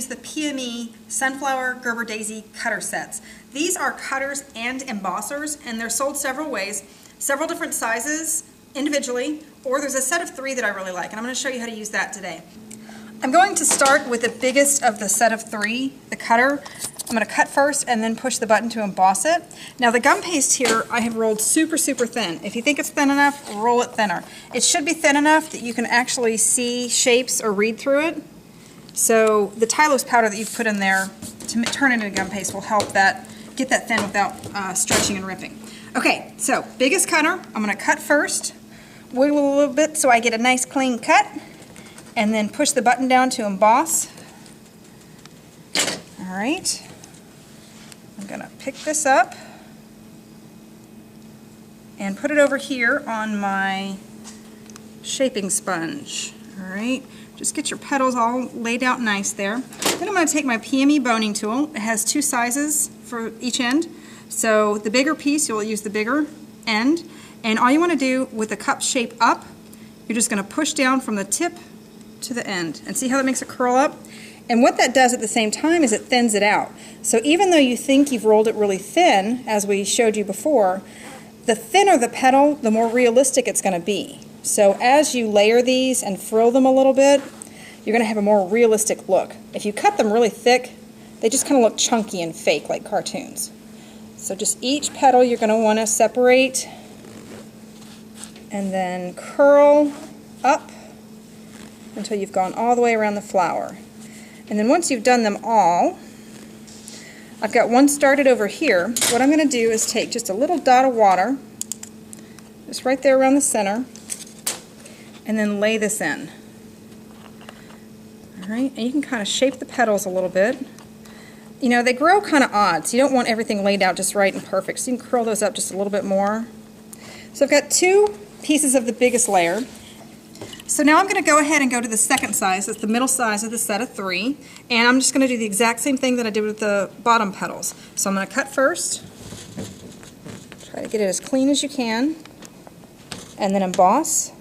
use the PME Sunflower Gerber Daisy cutter sets. These are cutters and embossers, and they're sold several ways, several different sizes individually, or there's a set of 3 that I really like, and I'm going to show you how to use that today. I'm going to start with the biggest of the set of 3, the cutter. I'm going to cut first and then push the button to emboss it. Now the gum paste here I have rolled super thin. If you think it's thin enough, roll it thinner. It should be thin enough that you can actually see shapes or read through it. So the Tylose powder that you've put in there to turn it into gum paste will help that get that thin without stretching and ripping. Okay, so biggest cutter, I'm going to cut first, wiggle a little bit so I get a nice clean cut, and then push the button down to emboss. All right. I'm going to pick this up and put it over here on my shaping sponge. All right, just get your petals all laid out nice there. Then I'm going to take my PME boning tool. It has 2 sizes for each end. So the bigger piece, you'll use the bigger end. And all you want to do with the cup shape up, you're just going to push down from the tip to the end. And see how that makes it curl up? And what that does at the same time is it thins it out. So even though you think you've rolled it really thin, as we showed you before, the thinner the petal, the more realistic it's going to be. So as you layer these and frill them a little bit, you're going to have a more realistic look. If you cut them really thick, they just kind of look chunky and fake like cartoons. So just each petal you're going to want to separate and then curl up until you've gone all the way around the flower. And then once you've done them all, I've got one started over here. What I'm going to do is take just a little dot of water, just right there around the center, and then lay this in. All right, and you can kind of shape the petals a little bit. You know, they grow kind of odd, so you don't want everything laid out just right and perfect, so you can curl those up just a little bit more. So I've got 2 pieces of the biggest layer. So now I'm going to go ahead and go to the second size. That's the middle size of the set of 3. And I'm just going to do the exact same thing that I did with the bottom petals. So I'm going to cut first. Try to get it as clean as you can. And then emboss.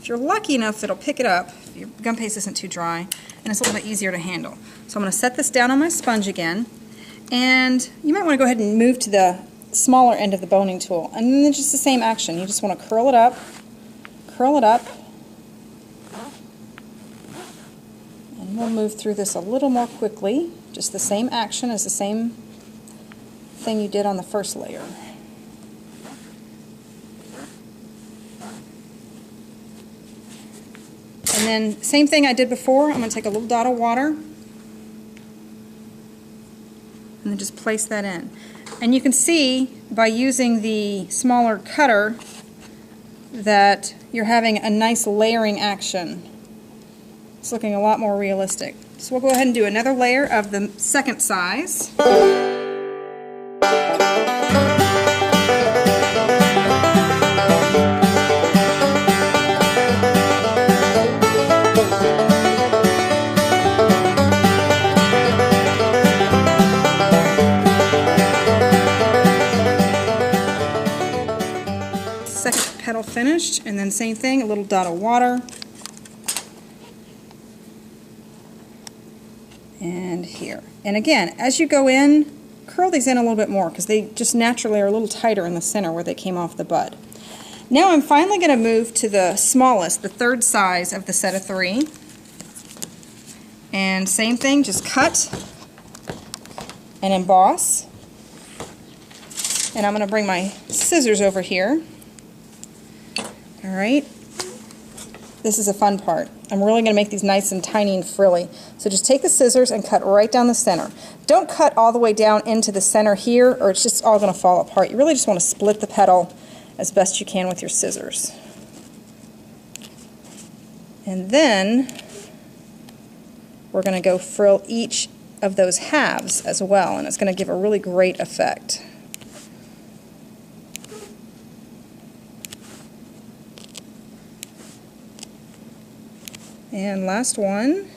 If you're lucky enough, it'll pick it up. If your gum paste isn't too dry. And it's a little bit easier to handle. So I'm going to set this down on my sponge again. And you might want to go ahead and move to the smaller end of the boning tool. And then just the same action. You just want to curl it up. Curl it up, and we'll move through this a little more quickly. Just the same action as the same thing you did on the first layer. And then same thing I did before. I'm going to take a little dot of water and then just place that in. And you can see by using the smaller cutter that you're having a nice layering action. It's looking a lot more realistic. So we'll go ahead and do another layer of the second size. Second petal finished, and then same thing, a little dot of water. And here. And again, as you go in, curl these in a little bit more because they just naturally are a little tighter in the center where they came off the bud. Now I'm finally going to move to the smallest, the 3rd size of the set of 3. And same thing, just cut and emboss. And I'm going to bring my scissors over here. Alright, this is a fun part. I'm really going to make these nice and tiny and frilly. So just take the scissors and cut right down the center. Don't cut all the way down into the center here or it's just all going to fall apart. You really just want to split the petal as best you can with your scissors. And then we're going to go frill each of those halves as well, and it's going to give a really great effect. And last one.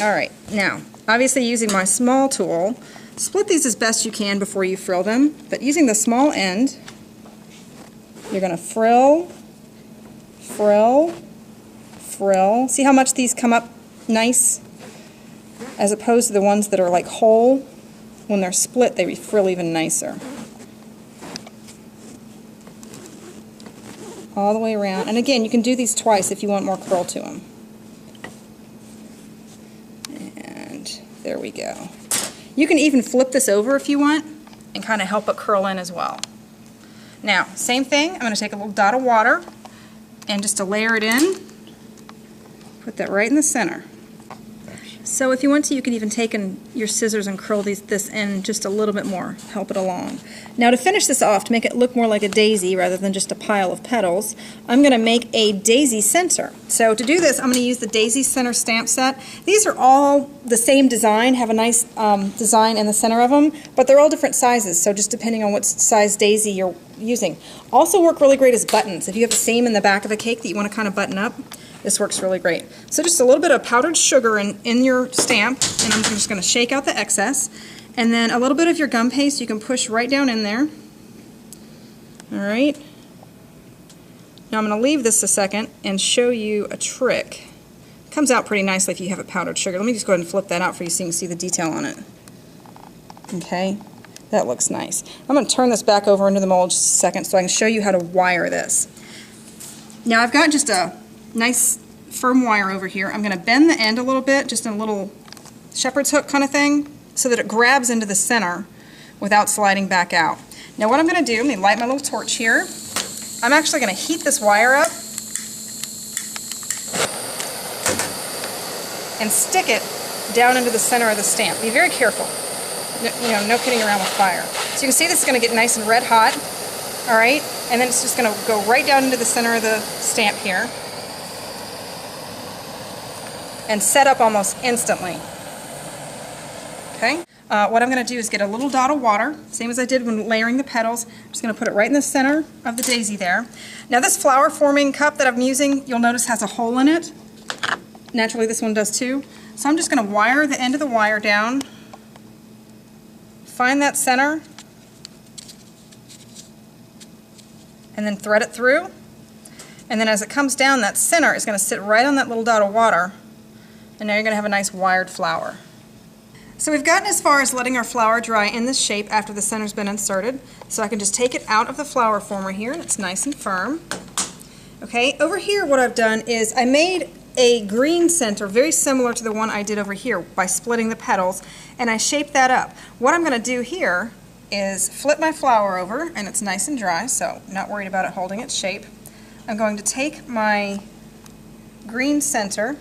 Alright, now, obviously using my small tool, split these as best you can before you frill them, but using the small end, you're going to frill, frill, frill. See how much these come up nice as opposed to the ones that are like whole. When they're split, they feel even nicer. All the way around. And again, you can do these twice if you want more curl to them. And there we go. You can even flip this over if you want and kind of help it curl in as well. Now, same thing, I'm going to take a little dot of water and just to layer it in, put that right in the center. So if you want to, you could even take your scissors and curl this in just a little bit more, help it along. Now to finish this off, to make it look more like a daisy rather than just a pile of petals, I'm going to make a daisy center. So to do this, I'm going to use the daisy center stamp set. These are all the same design, have a nice design in the center of them, but they're all different sizes, so just depending on what size daisy you're using. Also work really great as buttons. If you have a seam in the back of a cake that you want to kind of button up, this works really great. So just a little bit of powdered sugar in your stamp, and I'm just going to shake out the excess. And then a little bit of your gum paste you can push right down in there. Alright. Now I'm going to leave this a second and show you a trick. It comes out pretty nicely if you have a powdered sugar. Let me just go ahead and flip that out for you so you can see the detail on it. Okay, that looks nice. I'm going to turn this back over into the mold just a second so I can show you how to wire this. Now I've got just a nice firm wire over here. I'm going to bend the end a little bit, just in a little shepherd's hook kind of thing, so that it grabs into the center without sliding back out. Now what I'm going to do, let me light my little torch here. I'm actually going to heat this wire up and stick it down into the center of the stamp. Be very careful. No kidding around with fire. So you can see this is going to get nice and red hot. Alright, and then it's just going to go right down into the center of the stamp here and set up almost instantly. Okay, what I'm going to do is get a little dot of water, same as I did when layering the petals. I'm just going to put it right in the center of the daisy there. Now this flower forming cup that I'm using, you'll notice has a hole in it. Naturally this one does too. So I'm just going to wire the end of the wire down, find that center, and then thread it through. And then as it comes down, that center is going to sit right on that little dot of water. And now you're going to have a nice wired flower. So we've gotten as far as letting our flower dry in this shape after the center's been inserted. So I can just take it out of the flower former here, and it's nice and firm. Okay, over here what I've done is I made a green center very similar to the one I did over here by splitting the petals, and I shaped that up. What I'm going to do here is flip my flower over, and it's nice and dry, so I'm not worried about it holding its shape. I'm going to take my green center,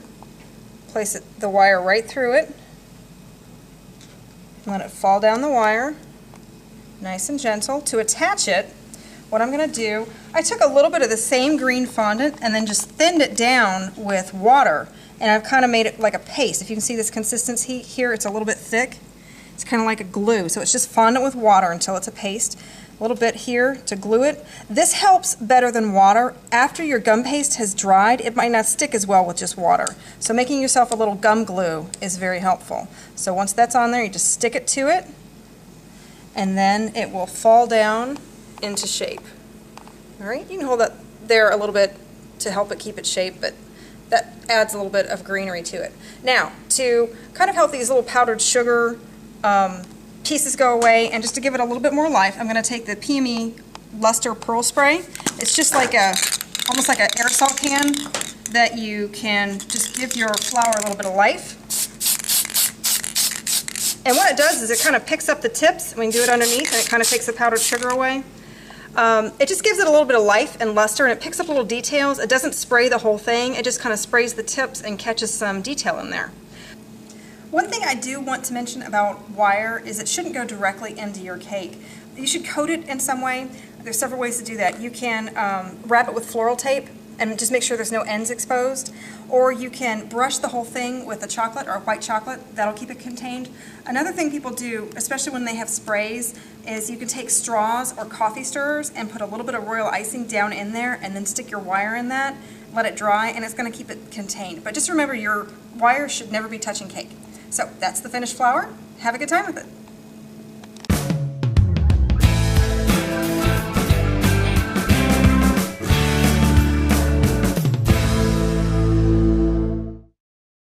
place the wire right through it, let it fall down the wire, nice and gentle. To attach it, what I'm going to do, I took a little bit of the same green fondant and then just thinned it down with water, and I've kind of made it like a paste. If you can see this consistency here, it's a little bit thick. It's kind of like a glue, so it's just fondant with water until it's a paste. A little bit here to glue it. This helps better than water. After your gum paste has dried, it might not stick as well with just water. So making yourself a little gum glue is very helpful. So once that's on there, you just stick it to it, and then it will fall down into shape. All right, you can hold that there a little bit to help it keep its shape, but that adds a little bit of greenery to it. Now, to kind of help these little powdered sugar pieces go away, and just to give it a little bit more life, I'm going to take the PME Luster Pearl Spray. It's just like almost like an aerosol can that you can just give your flower a little bit of life. And what it does is it kind of picks up the tips. We can do it underneath, and it kind of takes the powdered sugar away. It just gives it a little bit of life and luster, and it picks up little details. It doesn't spray the whole thing. It just kind of sprays the tips and catches some detail in there. One thing I do want to mention about wire is it shouldn't go directly into your cake. You should coat it in some way. There's several ways to do that. You can wrap it with floral tape and just make sure there's no ends exposed, or you can brush the whole thing with a chocolate or white chocolate. That'll keep it contained. Another thing people do, especially when they have sprays, is you can take straws or coffee stirrers and put a little bit of royal icing down in there and then stick your wire in that, let it dry, and it's going to keep it contained. But just remember, your wire should never be touching cake. So that's the finished flower. Have a good time with it.